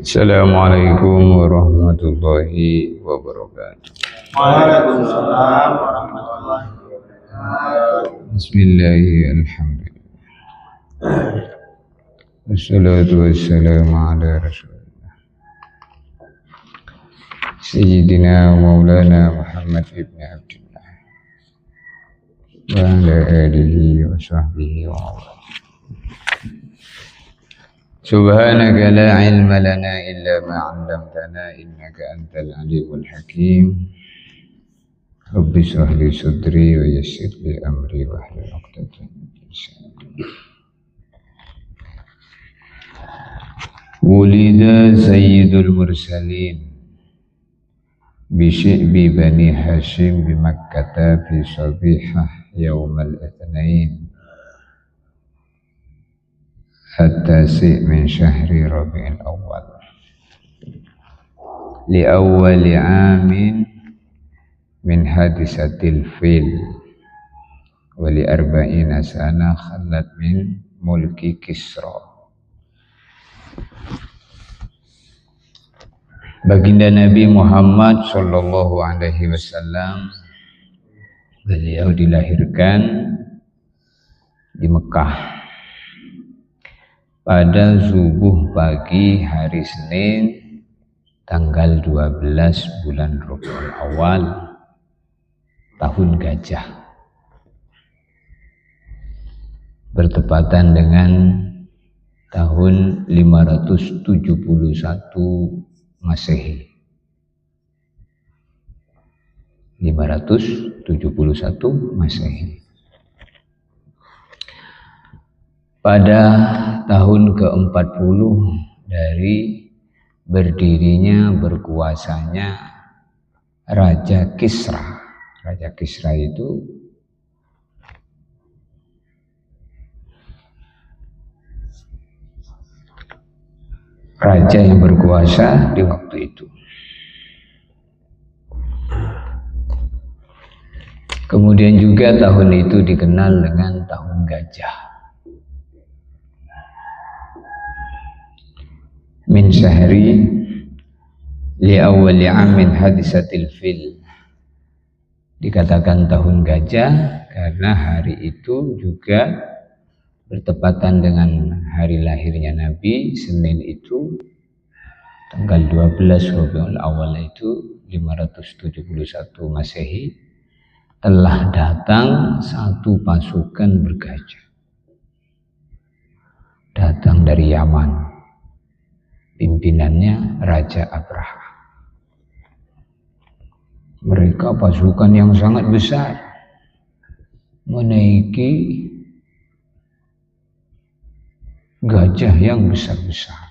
Assalamualaikum warahmatullahi wabarakatuh. Waalaikumsalam warahmatullahi wabarakatuh. Bismillahirrahmanirrahim. Wassalatu wassalamu ala rasulillah Sayyidina Maulana Muhammad ibn Abdullah wa ala alihi wa sahbihi wa ala. Subhanaka la ilma lana illa ma 'allamtana innaka antal alimul hakim. Rabbi shrah li sadri wa yassir li amri wa hlul 'uqdatam min lisani. Wulida sayyidul mursalin bi syi'bi bani Hashim bi Makkah fi sabihah yaumal itsnain التاسع من شهر ربيع الأول لأول عام من حادثة الفيل ولأربعين سنة خلت من ملك كسرى. Baginda Nabi Muhammad Sallallahu Alaihi Wasallam, beliau dilahirkan di Mekah pada subuh pagi hari Senin tanggal 12 bulan Rabiul Awal tahun Gajah, bertepatan dengan tahun 571 Masehi. 571 Masehi. Pada tahun ke-40 dari berdirinya, berkuasanya Raja Kisra. Raja Kisra itu raja yang berkuasa di waktu itu. Kemudian juga tahun itu dikenal dengan tahun Gajah. Min syahri li awwali amin hadisatil fil. Dikatakan tahun Gajah karena hari itu juga bertepatan dengan hari lahirnya Nabi. Senin itu tanggal 12 Rabiul Awal itu 571 Masehi, telah datang satu pasukan bergajah, datang dari Yaman. Pimpinannya Raja Abraha. Mereka pasukan yang sangat besar, menaiki gajah yang besar-besar.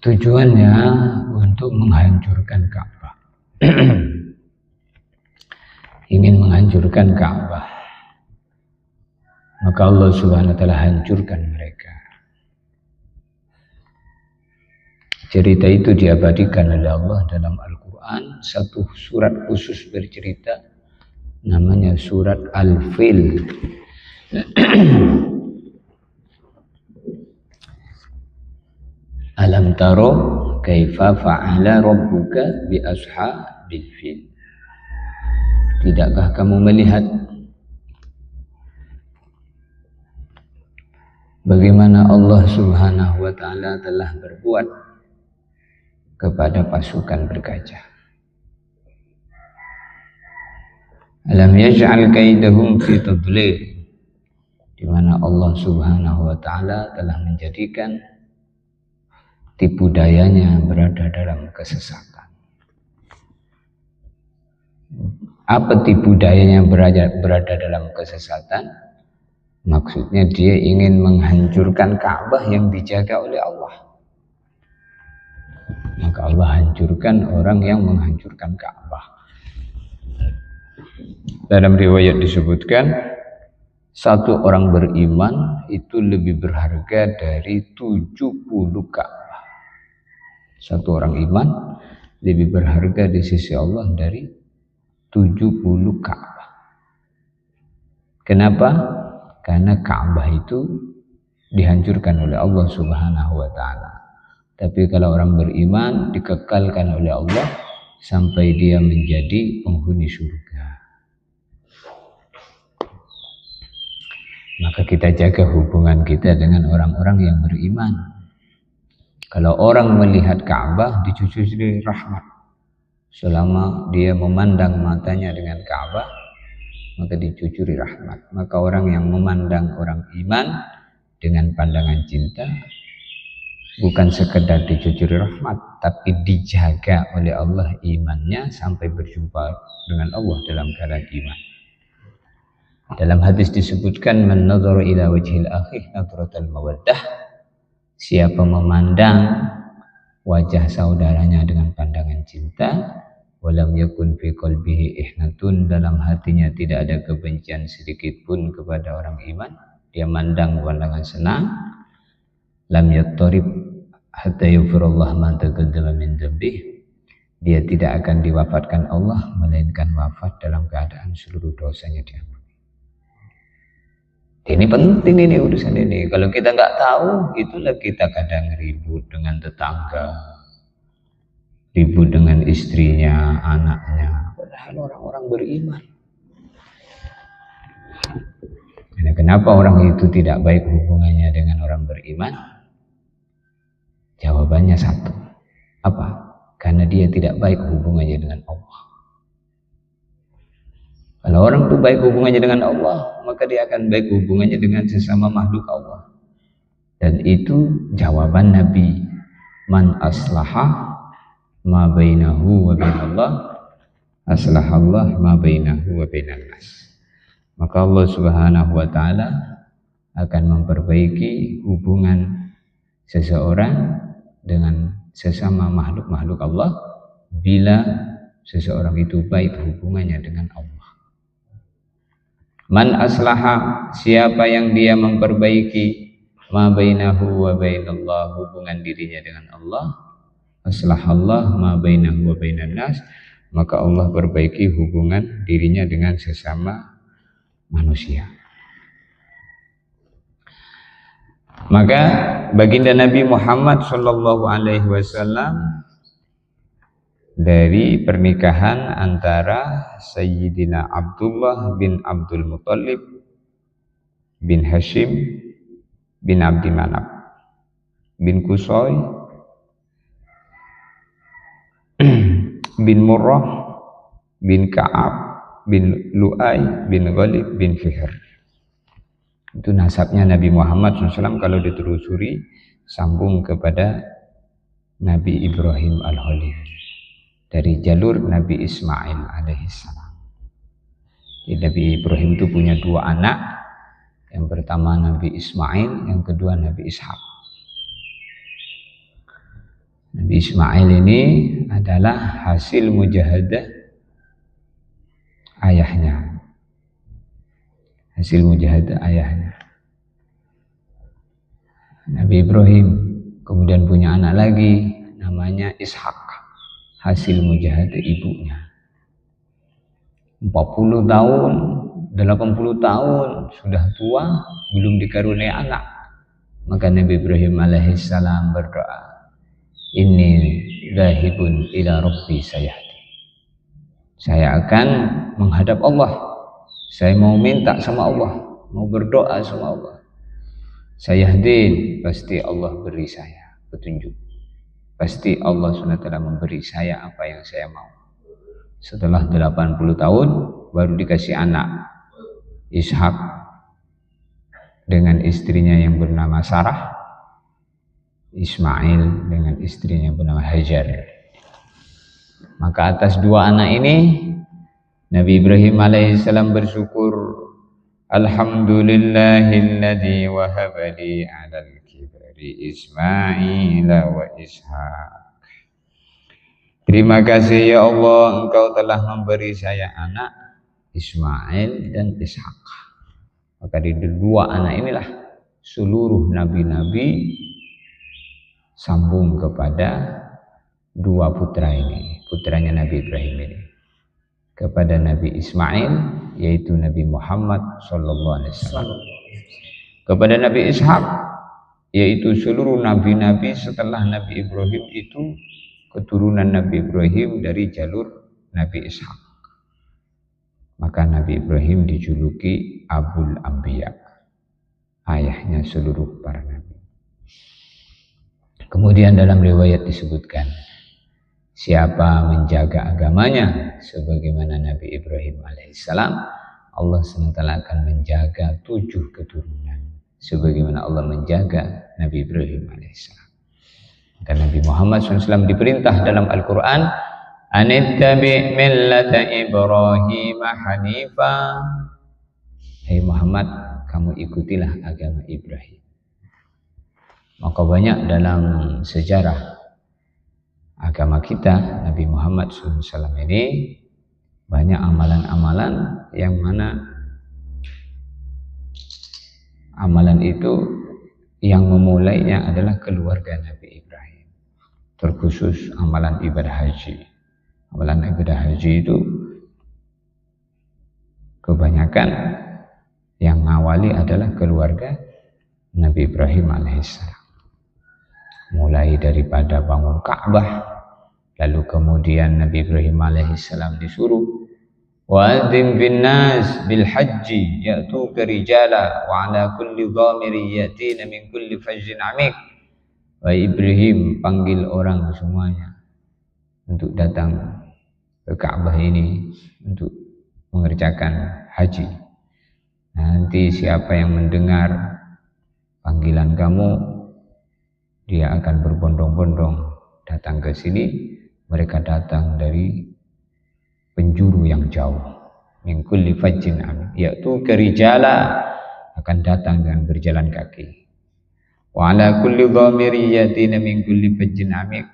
Tujuannya untuk menghancurkan Ka'bah. Ingin menghancurkan Ka'bah. Maka Allah Subhanahu wa taala hancurkan mereka. Cerita itu diabadikan oleh Allah dalam Al-Quran. Satu surat khusus bercerita, namanya surat Al-Fil. Alam taro kaifa fa'ala rabbuka bi ashabil fil. Tidakkah kamu melihat bagaimana Allah Subhanahu wa taala telah berbuat kepada pasukan bergajah? Alam yaj'al kaidahum fi tadlil, di mana Allah Subhanahu wa taala telah menjadikan tipu dayanya berada dalam kesesatan. Apa tipu dayanya berada dalam kesesatan? Maksudnya dia ingin menghancurkan Ka'bah yang dijaga oleh Allah. Maka Allah hancurkan orang yang menghancurkan Ka'bah. Dalam riwayat disebutkan, satu orang beriman itu lebih berharga dari 70 Ka'bah. Satu orang iman lebih berharga di sisi Allah dari 70 Ka'bah. Kenapa? Karena Ka'bah itu dihancurkan oleh Allah Subhanahu wa taala. Tapi kalau orang beriman dikekalkan oleh Allah sampai dia menjadi penghuni surga. Maka kita jaga hubungan kita dengan orang-orang yang beriman. Kalau orang melihat Ka'bah dicucuri rahmat, selama dia memandang matanya dengan Ka'bah maka dicucuri rahmat. Maka orang yang memandang orang iman dengan pandangan cinta bukan sekedar dicucuri rahmat, tapi dijaga oleh Allah imannya sampai berjumpa dengan Allah dalam keadaan iman. Dalam hadis disebutkan, man nadhara ila wajhil akhi nadratal mawaddah, siapa memandang wajah saudaranya dengan pandangan cinta, walam yakun fi qalbihi ihnatun, dalam hatinya tidak ada kebencian sedikit pun kepada orang iman, dia mandang pandangan senang, lam yattarib hatta yufirullah man taqaddama min dzambih, dia tidak akan diwafatkan Allah melainkan wafat dalam keadaan seluruh dosanya diampuni. Ini penting, ini urusan ini. Kalau kita nggak tahu, itulah kita kadang ribut dengan tetangga, ribut dengan istrinya, anaknya, padahal orang-orang beriman. Karena kenapa orang itu tidak baik hubungannya dengan orang beriman? Jawabannya satu. Apa? Karena dia tidak baik hubungannya dengan Allah. Kalau orang itu baik hubungannya dengan Allah, maka dia akan baik hubungannya dengan sesama makhluk Allah. Dan itu jawaban Nabi. Man aslaha ma bainahu wa bainallah, aslahallah ma bainahu wa bainan nas. Maka Allah Subhanahu wa taala akan memperbaiki hubungan seseorang dengan sesama makhluk-makhluk Allah bila seseorang itu baik hubungannya dengan Allah. Man aslaha, siapa yang dia memperbaiki ma bainahu wa bainallah, hubungan dirinya dengan Allah, aslahallah ma bainahu wa bainan nas, maka Allah perbaiki hubungan dirinya dengan sesama manusia. Maka baginda Nabi Muhammad sallallahu alaihi wasallam dari pernikahan antara Sayyidina Abdullah bin Abdul Muttalib bin Hashim bin Abdi Manaf bin Qusay bin Murrah bin Ka'ab bin Lu'ay bin Ghalib bin Fihr. Itu nasabnya Nabi Muhammad SAW kalau ditelusuri sambung kepada Nabi Ibrahim Al-Khalil dari jalur Nabi Ismail alaihissalam. Jadi Nabi Ibrahim itu punya dua anak, yang pertama Nabi Ismail, yang kedua Nabi Ishak. Nabi Ismail ini adalah hasil mujahadah ayahnya, hasil mujahadah ayahnya. Nabi Ibrahim kemudian punya anak lagi namanya Ishak, hasil mujahadah ibunya. 40 tahun, 80 tahun sudah tua belum dikaruniai anak. Maka Nabi Ibrahim alaihissalam berdoa, inni dhahibun ila rabbi sayahdi, saya akan menghadap Allah, saya mau minta sama Allah, mau berdoa sama Allah. Sayahdi, pasti Allah beri saya petunjuk, pasti Allah SWT memberi saya apa yang saya mau. Setelah 80 tahun baru dikasih anak Ishak dengan istrinya yang bernama Sarah, Ismail dengan istrinya yang bernama Hajar. Maka atas dua anak ini Nabi Ibrahim alaihissalam bersyukur, alhamdulillahilladzi wahabali 'alal kibari Ismail wa Ishaq. Terima kasih ya Allah, Engkau telah memberi saya anak Ismail dan Ishak. Maka di dua anak inilah seluruh nabi-nabi sambung kepada dua putra ini, putranya Nabi Ibrahim ini, kepada Nabi Ismail yaitu Nabi Muhammad sallallahu alaihi wasallam, kepada Nabi Ishak yaitu seluruh nabi-nabi setelah Nabi Ibrahim itu keturunan Nabi Ibrahim dari jalur Nabi Ishak. Maka Nabi Ibrahim dijuluki Abul Anbiya, ayahnya seluruh para nabi. Kemudian dalam riwayat disebutkan, siapa menjaga agamanya sebagaimana Nabi Ibrahim alaihissalam, Allah SWT akan menjaga 7 keturunan sebagaimana Allah menjaga Nabi Ibrahim alaihissalam. Dan Nabi Muhammad SAW diperintah dalam Al-Quran, anittabi' millata Ibrahim hanifa. Hai Muhammad, kamu ikutilah agama Ibrahim. Maka banyak dalam sejarah agama kita, Nabi Muhammad SAW ini banyak amalan-amalan yang mana amalan itu yang memulainya adalah keluarga Nabi Ibrahim. Terkhusus amalan ibadah haji. Amalan ibadah haji itu kebanyakan yang ngawali adalah keluarga Nabi Ibrahim alaihissalam. Mulai daripada bangun Ka'bah, lalu kemudian Nabi Ibrahim alaihissalam disuruh wa'adzim bin nas bil haji ya'tuka rijala wa ala kulli dhamiri yatina min kulli fajjin amik. Wahai Ibrahim, panggil orang semuanya untuk datang ke Ka'bah ini untuk mengerjakan haji. Nanti siapa yang mendengar panggilan kamu, dia akan berbondong-bondong datang ke sini. Mereka datang dari penjuru yang jauh. Min kulli fajjin amik, yaitu kerijala, akan datang dengan berjalan kaki. Wa ala kulli dhamiri yatina min kulli fajjin amik,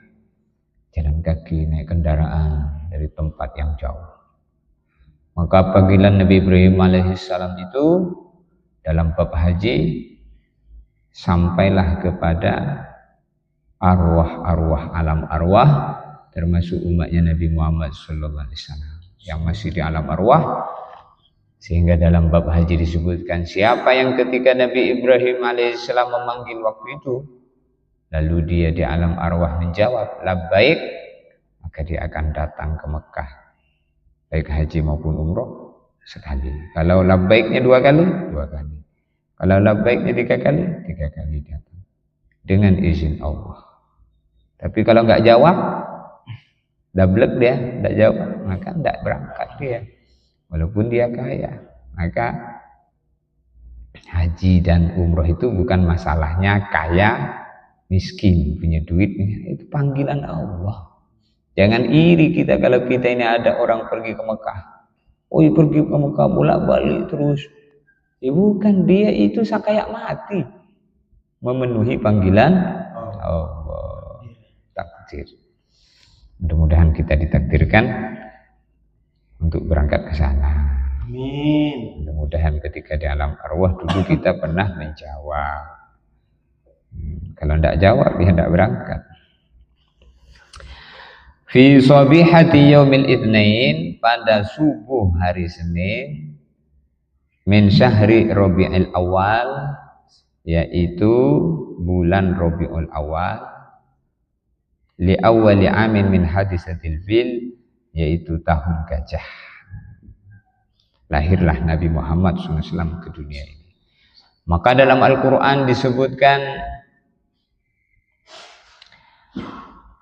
jalan kaki, naik kendaraan dari tempat yang jauh. Maka panggilan Nabi Ibrahim alaihissalam itu dalam bab haji sampailah kepada arwah-arwah alam arwah, termasuk umatnya Nabi Muhammad SAW yang masih di alam arwah. Sehingga dalam bab haji disebutkan, siapa yang ketika Nabi Ibrahim alaihissalam memanggil waktu itu, lalu dia di alam arwah menjawab labbaik, maka dia akan datang ke Mekah, baik haji maupun umroh sekali. Kalau labbaiknya 2 kali, 2 kali. Kalau labbaiknya 3 kali, 3 kali datang dengan izin Allah. Tapi kalau nggak jawab, dablek dia, nggak jawab, maka nggak berangkat dia, walaupun dia kaya. Maka haji dan umroh itu bukan masalahnya kaya miskin punya duitnya, itu panggilan Allah. Jangan iri kita kalau kita ini ada orang pergi ke Mekah, oh pergi ke Mekah bolak-balik terus. Ya bukan, dia itu kayak mati memenuhi panggilan Allah. Takdir. Mudah-mudahan kita ditakdirkan untuk berangkat ke sana. Amin. Mudah-mudahan ketika di alam arwah dulu kita pernah menjawab. Kalau tidak jawab, dia tidak berangkat. Fi sabihati yaumil itsnain, pada subuh hari Senin, min syahri Rabiul Awal, yaitu bulan Rabiul Awal, li awwali amin min hadisatil fil, yaitu tahun gajah. Lahirlah Nabi Muhammad SAW ke dunia ini. Maka dalam Al-Quran disebutkan,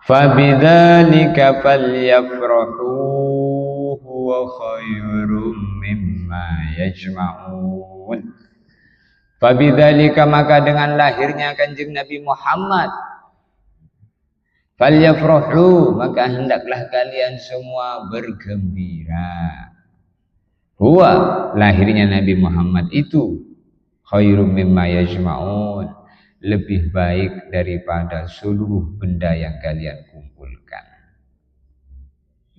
fabidzalika falyafrahu huwa khairum mimma yajma'un. Fabidzalika, maka dengan lahirnya Kanjeng Nabi Muhammad, falyafrahu, maka hendaklah kalian semua bergembira. Huwa, lahirnya Nabi Muhammad itu, khairum mimma yajma'un, lebih baik daripada seluruh benda yang kalian kumpulkan.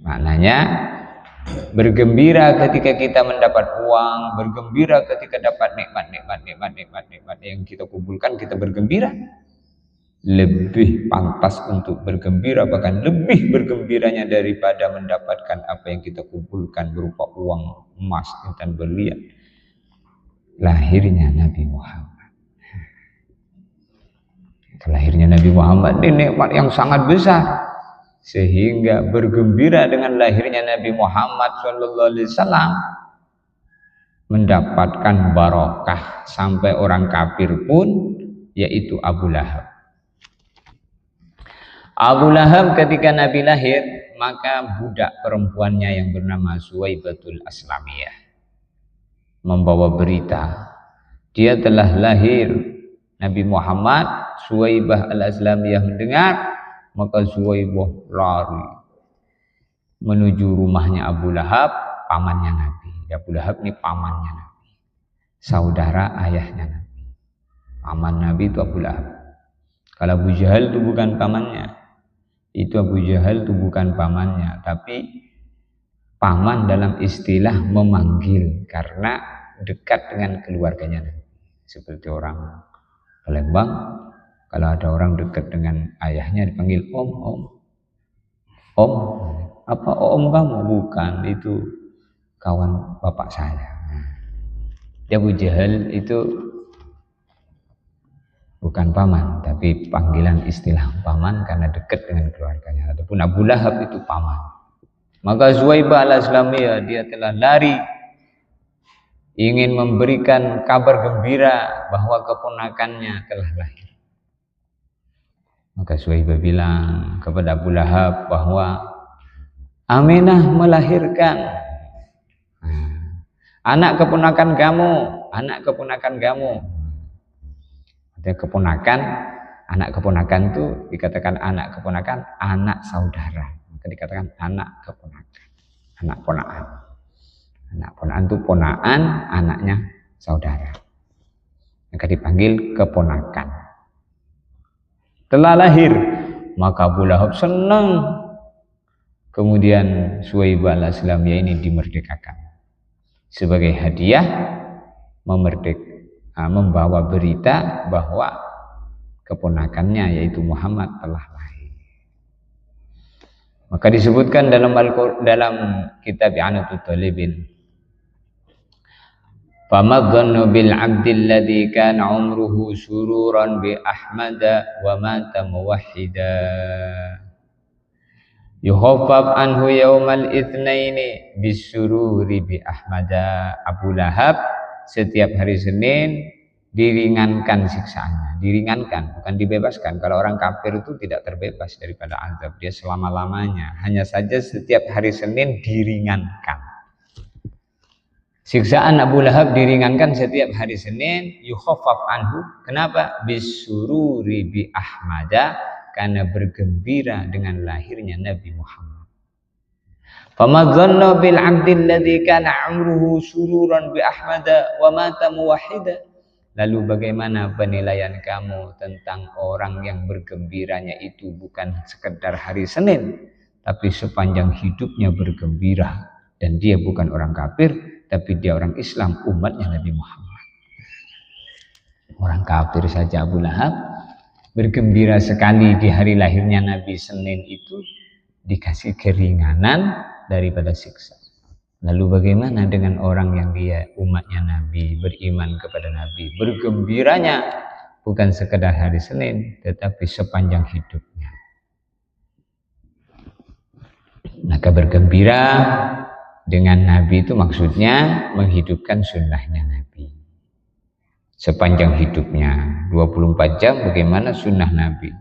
Maknanya bergembira ketika kita mendapat uang, bergembira ketika dapat nikmat yang kita kumpulkan, kita bergembira. Lebih pantas untuk bergembira, bahkan lebih bergembiranya daripada mendapatkan apa yang kita kumpulkan berupa uang, emas, intan berlian. Lahirnya Nabi Muhammad. Lahirnya Nabi Muhammad ini nikmat yang sangat besar, sehingga bergembira dengan lahirnya Nabi Muhammad SAW mendapatkan barokah sampai orang kafir pun, yaitu Abu Lahab. Abu Lahab ketika Nabi lahir, maka budak perempuannya yang bernama Suwaibatul Aslamiyah membawa berita dia telah lahir Nabi Muhammad. Suwaibah al-Aslamiyah mendengar, maka Suwaibah lari menuju rumahnya Abu Lahab, pamannya Nabi. Abu Lahab ini pamannya Nabi, saudara ayahnya Nabi. Paman Nabi itu Abu Lahab. Kalau Abu Jahal itu bukan pamannya, itu Abu Jahal itu bukan pamannya, tapi paman dalam istilah memanggil karena dekat dengan keluarganya Nabi. Seperti orang Palembang, kalau ada orang dekat dengan ayahnya dipanggil om, om. Om, apa om kamu? Bukan, itu kawan bapak saya. Abu Jahal itu bukan paman, tapi panggilan istilah paman karena dekat dengan keluarganya. Adapun Abu Lahab itu paman. Maka Suwaibah al-Aslamiyah dia telah lari ingin memberikan kabar gembira bahwa keponakannya telah lahir. Maka Suwaibah bilang kepada Abu Lahab bahwa Aminah melahirkan anak keponakan kamu, anak keponakan kamu. Artinya keponakan, anak keponakan itu dikatakan anak keponakan, anak saudara. Maka dikatakan anak keponakan, anak ponaan. Anak ponaan itu ponaan, anaknya saudara. Maka dipanggil keponakan. Telah lahir, maka Abu Lahab senang. Kemudian Suwaibah al-Aslamiyah ini dimerdekakan. Sebagai hadiah membawa berita bahwa keponakannya yaitu Muhammad telah lahir. Maka disebutkan dalam kitab I'anatul Talibin, famadhannu bil 'abdil ladzi kana 'umruhu sururan bi Ahmada wa mata muwahhida yukhaffaf anhu yaumal itsnaini bisururi bi Ahmada. Abu Lahab setiap hari Senin diringankan siksaannya, diringankan, bukan dibebaskan. Kalau orang kafir itu tidak terbebas daripada azab, dia selama-lamanya. Hanya saja setiap hari Senin diringankan. Siksaan Abu Lahab diringankan setiap hari Senin, yukhaffaf anhu. Kenapa? Bisururi bi Ahmada, karena bergembira dengan lahirnya Nabi Muhammad. Famadzanna bil 'abdil ladzi kana 'umruhu sururan bi Ahmada wa mata muwahhida. Lalu bagaimana penilaian kamu tentang orang yang bergembiranya itu bukan sekedar hari Senin, tapi sepanjang hidupnya bergembira, dan dia bukan orang kafir, tapi dia orang Islam, umatnya Nabi Muhammad. Orang kafir saja Abu Lahab bergembira sekali di hari lahirnya Nabi Senin itu dikasih keringanan daripada siksa. Lalu bagaimana dengan orang yang dia umatnya Nabi, beriman kepada Nabi, bergembiranya bukan sekedar hari Senin, tetapi sepanjang hidupnya. Maka bergembira dengan Nabi itu maksudnya menghidupkan sunnahnya Nabi sepanjang hidupnya. 24 jam bagaimana sunnah Nabi.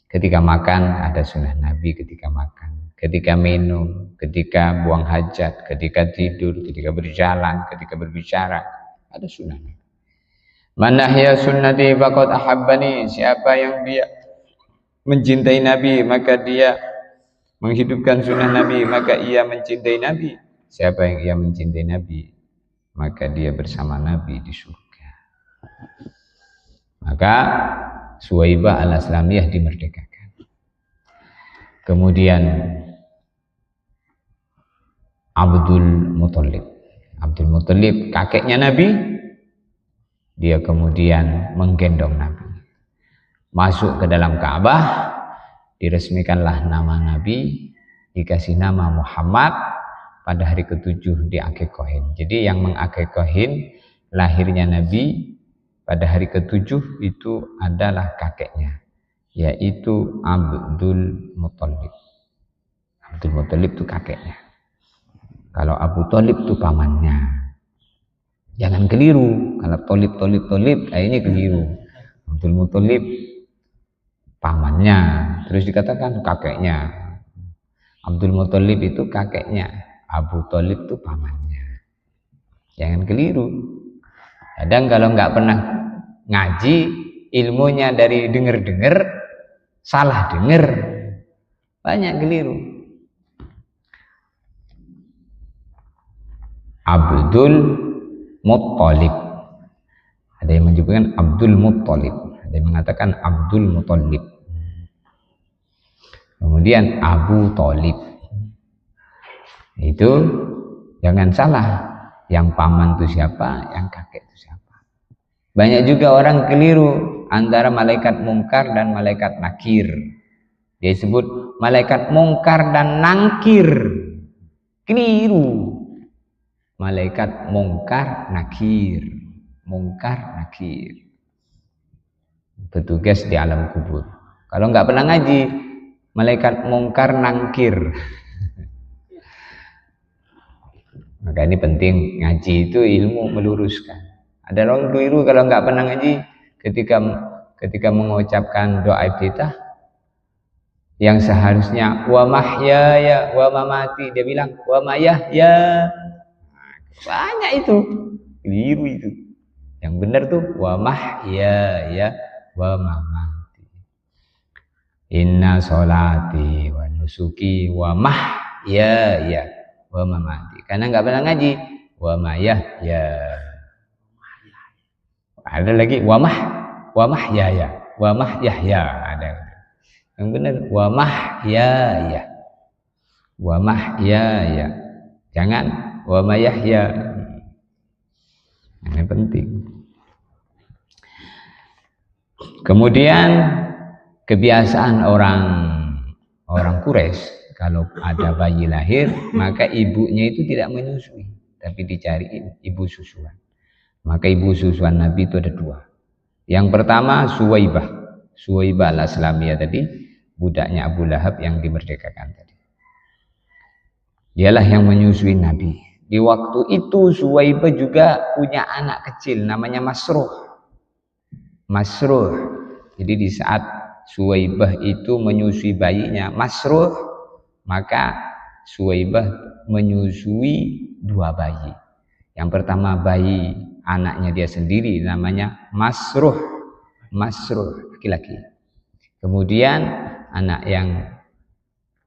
Ketika makan ada sunnah Nabi, ketika makan, ketika minum, ketika buang hajat, ketika tidur, ketika berjalan, ketika berbicara, ada sunnah Nabi. Man ahya sunnati faqad ahabbani. Siapa yang dia mencintai Nabi, maka dia menghidupkan sunnah Nabi, maka ia mencintai Nabi. Siapa yang ia mencintai Nabi, maka dia bersama Nabi di surga. Maka Suwaibah al-Aslamiyah dimerdekakan. Kemudian Abdul Muthalib kakeknya Nabi, dia kemudian menggendong Nabi masuk ke dalam Ka'bah, diresmikanlah nama Nabi, dikasih nama Muhammad. Pada hari ke-7 diakikohin. Jadi yang mengakikohin lahirnya Nabi pada hari ke-7 itu adalah kakeknya. yaitu Abdul Muthalib. Abdul Muthalib itu kakeknya. Kalau Abu Thalib itu pamannya. Jangan keliru. Kalau Thalib, ini keliru. Abdul Muthalib pamannya, terus dikatakan kakeknya. Abdul Muthalib itu kakeknya, Abu Thalib itu pamannya. Jangan keliru. Kadang kalau nggak pernah ngaji, ilmunya dari dengar-dengar, salah dengar, banyak keliru. Abdul Muthalib, ada yang menyebutkan Abdul Muthalib, ada yang mengatakan Abdul Muthalib. Kemudian Abu Thalib, itu jangan salah, yang paman itu siapa, yang kakek itu siapa. Banyak juga orang keliru antara malaikat mungkar dan malaikat nakir. Dia sebut malaikat mungkar dan nangkir, keliru. Malaikat mungkar nakir, bertugas di alam kubur. Kalau nggak pernah ngaji, malaikat mungkar nangkir. Maka ini penting, ngaji itu ilmu meluruskan. Ada orang keliru kalau nggak pernah ngaji, ketika mengucapkan doa iftitah yang seharusnya wa mahyaya wa mamati, dia bilang wa mayahya. Banyak itu keliru itu. Yang benar tuh wa mahyaya wa mamati, inna sholati wa nusuki wa mahyaya wa mamati. Karena nggak pernah ngaji wa mayahya. Ada lagi wa mahyaya wa mahyahya, ada. Yang benar wa mahyaya wa mahyaya, jangan wa mayahya. Ini penting. Kemudian kebiasaan orang Quraisy, kalau ada bayi lahir maka ibunya itu tidak menyusui, tapi dicariin ibu susuan. Maka ibu susuan Nabi itu ada dua. Yang pertama Suwaibah al-Aslamiyah tadi, budaknya Abu Lahab yang dimerdekakan tadi. Dialah yang menyusui Nabi. Di waktu itu Suwaibah juga punya anak kecil namanya Masruh. Jadi di saat Suwaibah itu menyusui bayinya Masruh, maka Suwaibah menyusui dua bayi. Yang pertama bayi anaknya dia sendiri namanya Masruh, laki-laki. Kemudian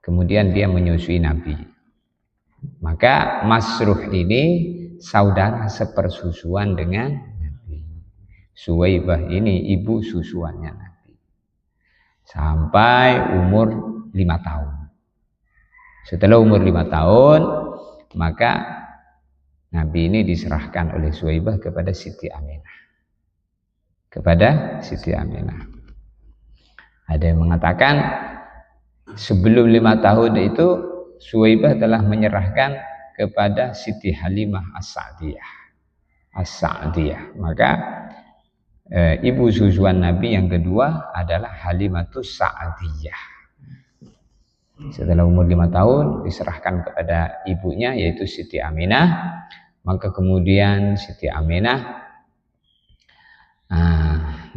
kemudian dia menyusui Nabi. Maka Masruh ini saudara sepersusuan dengan Nabi. Suwaibah ini ibu susuannya Nabi. Sampai umur 5 tahun. Setelah umur 5 tahun, maka Nabi ini diserahkan oleh Suwaibah kepada Siti Aminah. Ada yang mengatakan sebelum 5 tahun itu Suwaibah telah menyerahkan kepada Siti Halimah As-Sa'diyah. Maka ibu susuan Nabi yang kedua adalah Halimatus Sa'diyah. Setelah umur 5 tahun diserahkan kepada ibunya yaitu Siti Aminah. Maka kemudian Siti Aminah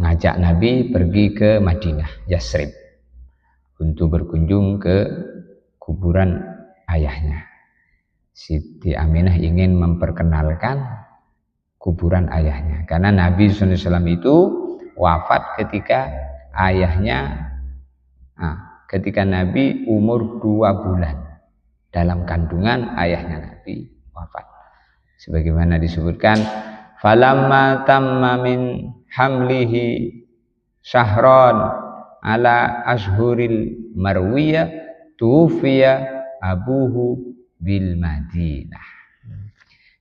ngajak Nabi pergi ke Madinah, Yasrib, untuk berkunjung ke kuburan ayahnya. Siti Aminah ingin memperkenalkan kuburan ayahnya, karena Nabi SAW itu wafat ketika Nabi umur 2 bulan. Dalam kandungan ayahnya Nabi wafat. Sebagaimana disebutkan, falamma tamma min hamlihi syahran ala ashhuril marwiyah tufiya abuhu bil Madinah.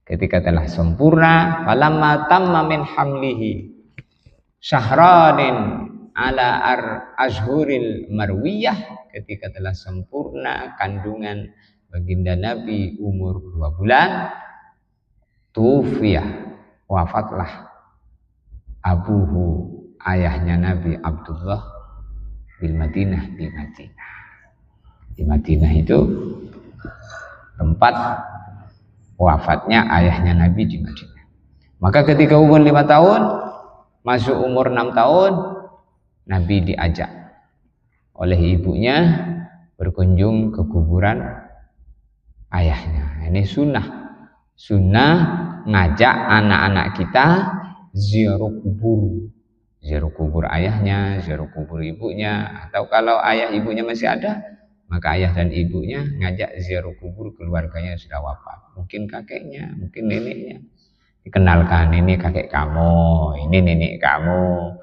Ketika telah sempurna, falamma tamma min hamlihi syahranin ala ashhuril marwiyah, ketika telah sempurna kandungan baginda Nabi umur 2 bulan, tufiyah, wafatlah abuhu, ayahnya Nabi Abdullah bil Madinah di Madinah. Di Madinah itu tempat wafatnya ayahnya Nabi di Madinah. Maka ketika umur 5 tahun, masuk umur 6 tahun, Nabi diajak oleh ibunya berkunjung ke kuburan ayahnya. Ini sunnah ngajak anak-anak kita ziarah kubur ayahnya, ziarah kubur ibunya, atau kalau ayah ibunya masih ada, maka ayah dan ibunya ngajak ziarah kubur keluarganya yang sudah wafat. Mungkin kakeknya, mungkin neneknya. Dikenalkan, ini kakek kamu, ini nenek kamu.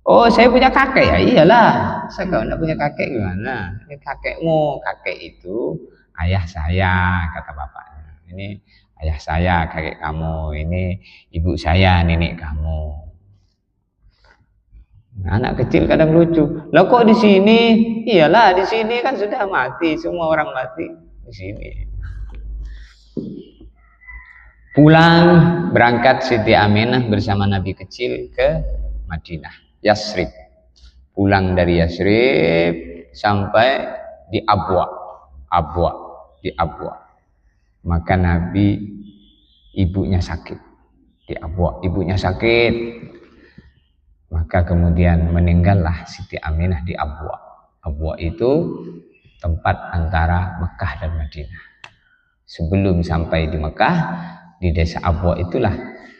Oh, saya punya kakek ya, iyalah. Saya kalau tidak punya kakek gimana? Ini kakekmu, kakek itu ayah saya, kata bapaknya. Ini ayah saya, kakek kamu. Ini ibu saya, nenek kamu. Nah, anak kecil kadang lucu. Lah kok di sini? Iyalah, di sini kan sudah mati, semua orang mati di sini. Pulang berangkat Siti Aminah bersama Nabi kecil ke Madinah, Yasrib. Pulang dari Yasrib sampai di Abwa. Maka Nabi ibunya sakit. Di Abwa ibunya sakit. Maka kemudian meninggallah Siti Aminah di Abwa. Abwa itu tempat antara Mekah dan Madinah. Sebelum sampai di Mekah, di desa Abwa itulah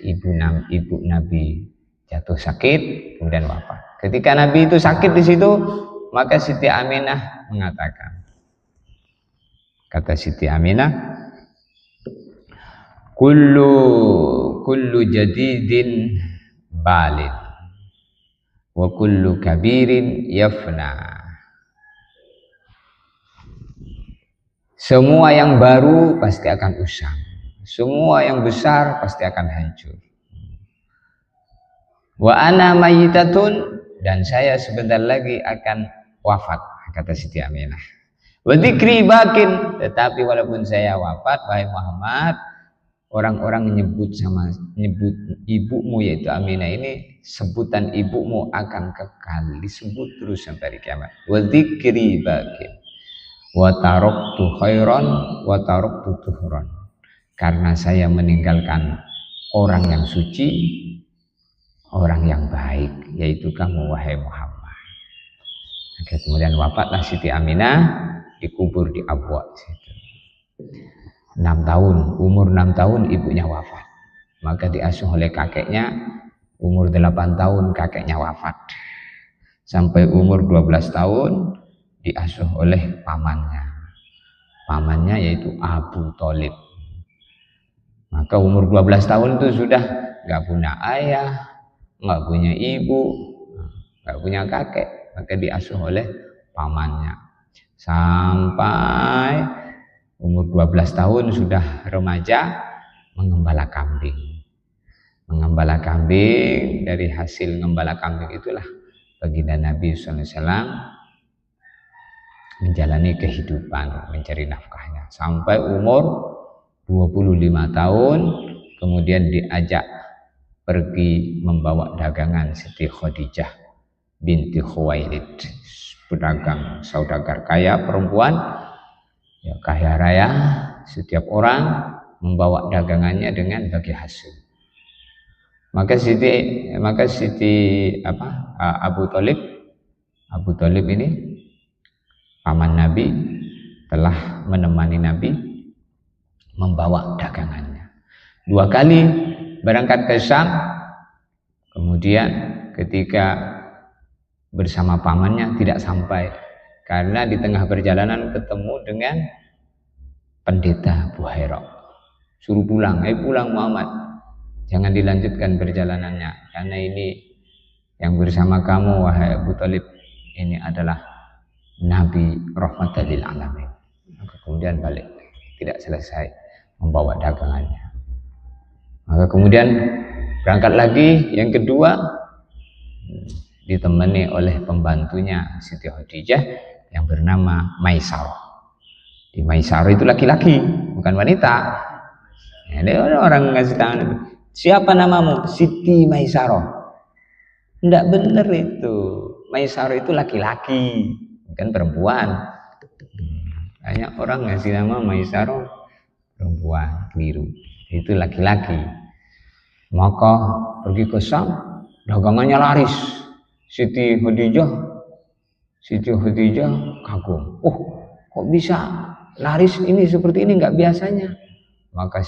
ibu Nabi jatuh sakit kemudian wafat. Ketika Nabi itu sakit di situ, maka Siti Aminah mengatakan, kata Siti Aminah, kullu jadidin balin wa kullu kabirin yafna. Semua yang baru pasti akan usang. Semua yang besar pasti akan hancur. Wa ana mayyitatun, dan saya sebentar lagi akan wafat, kata Siti Aminah. Wa dzikri bakin, tetapi walaupun saya wafat, wahai Muhammad, orang-orang nyebut ibumu yaitu Aminah ini, sebutan ibumu akan kekal, disebut terus sampai hari kiamat. Wa dzikri bakin wa taraktu khairan wa taraktu tuhran. Karena saya meninggalkan orang yang suci, orang yang baik, yaitu kamu wahai Muhammad. Kemudian wafatlah Siti Aminah, dikubur di Abwa situ. 6 tahun, umur 6 tahun ibunya wafat. Maka diasuh oleh kakeknya, umur 8 tahun kakeknya wafat. Sampai umur 12 tahun diasuh oleh pamannya. Pamannya yaitu Abu Thalib. Maka umur 12 tahun itu sudah gak punya ayah, gak punya ibu, gak punya kakek. Maka diasuh oleh pamannya. Sampai umur 12 tahun sudah remaja, mengembala kambing. Mengembala kambing, dari hasil mengembala kambing itulah baginda Nabi SAW menjalani kehidupan, mencari nafkahnya. Sampai umur 25 tahun, kemudian diajak pergi membawa dagangan Siti Khadijah binti Khuwailid, pedagang saudagar kaya perempuan, ya kaya raya. Setiap orang membawa dagangannya dengan bagi hasil. Maka Abu Thalib ini paman Nabi, telah menemani Nabi membawa dagangannya. 2 kali berangkat ke Syam, kemudian ketika bersama pamannya tidak sampai karena di tengah perjalanan ketemu dengan pendeta Buhairah. Suruh pulang, pulang Muhammad, jangan dilanjutkan perjalanannya karena ini yang bersama kamu wahai Abu Thalib ini adalah Nabi rahmatan lil alamin. Maka kemudian balik, tidak selesai membawa dagangannya. Maka kemudian berangkat lagi yang kedua, ditemani oleh pembantunya Siti Khadijah yang bernama Maisarah. Di Maisarah itu laki-laki, bukan wanita. Ada orang ngasih tangan, siapa namamu? Siti Maisarah. Tidak benar itu. Maisarah itu laki-laki, bukan perempuan. Banyak orang ngasih nama Maisarah perempuan, keliru. Itu laki-laki. Maka pergi ke Syam, dagangannya laris. Siti Khadijah kagum. Oh, kok bisa laris ini seperti ini, nggak biasanya. Maka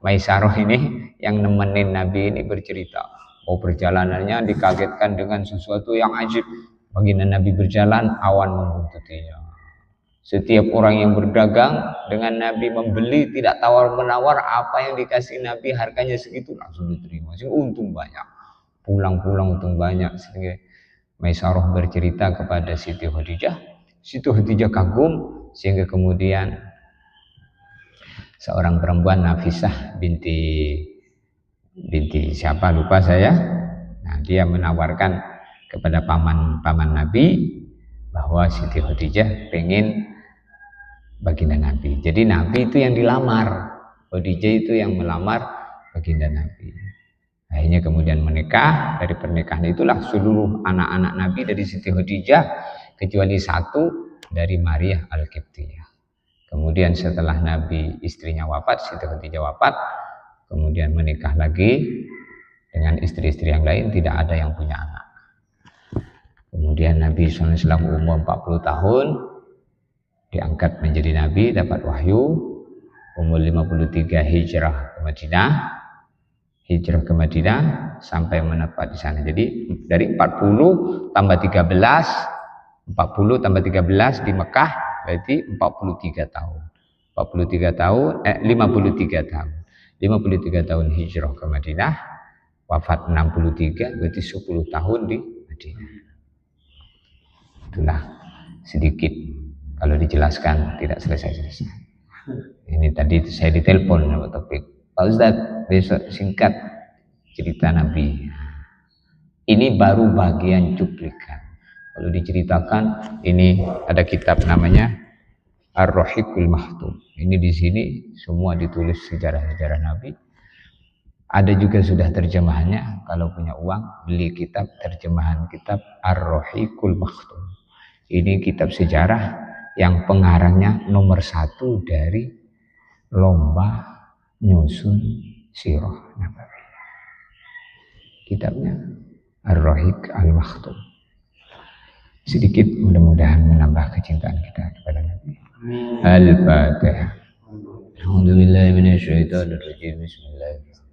Maisarah ini yang nemenin Nabi ini bercerita. Oh, perjalanannya dikagetkan dengan sesuatu yang ajib. Baginda Nabi berjalan, awan membuntutinya. Setiap orang yang berdagang dengan Nabi membeli, tidak tawar-menawar, apa yang dikasih Nabi harganya segitu langsung diterima. Sehingga untung banyak. Pulang-pulang untung banyak. Sehingga Maisarah bercerita kepada Siti Khadijah. Siti Khadijah kagum, sehingga kemudian seorang perempuan, Nafisah binti siapa lupa saya. Nah, dia menawarkan kepada paman Nabi bahwa Siti Khadijah pengen baginda Nabi. Jadi Nabi itu yang dilamar, Khadijah itu yang melamar baginda Nabi. Akhirnya kemudian menikah. Dari pernikahan itulah seluruh anak-anak Nabi dari Siti Khadijah kecuali satu dari Maria Al-Qibtiyah. Kemudian setelah Nabi istrinya wafat, Siti Khadijah wafat, kemudian menikah lagi dengan istri-istri yang lain, tidak ada yang punya anak. Kemudian Nabi SAW umur 40 tahun, diangkat menjadi Nabi, dapat wahyu. Umur 53 hijrah ke Madinah sampai menetap di sana. Jadi dari 40 tambah 13 di Mekah berarti 53 tahun. 53 tahun hijrah ke Madinah, wafat 63, berarti 10 tahun di Madinah. Itulah sedikit, kalau dijelaskan tidak selesai-selesai. Ini tadi saya ditelepon sama topik, Pak Ustadz besok singkat cerita Nabi. Ini baru bagian cuplikan. Kalau diceritakan, ini ada kitab namanya Ar-Rahiqul Mahtum. Ini di sini semua ditulis sejarah-sejarah Nabi. Ada juga sudah terjemahannya. Kalau punya uang, beli kitab terjemahan kitab Ar-Rahiqul Mahtum. Ini kitab sejarah yang pengarangnya nomor 1 dari lomba nyusun sirah Nabawi. Kitabnya Ar-Rahiq Al-Mahtum. Sedikit mudah-mudahan menambah kecintaan kita kepada Nabi. Al-Fatihah. A'udzubillahi minasyaitonir rajim. Bismillahirrahmanirrahim.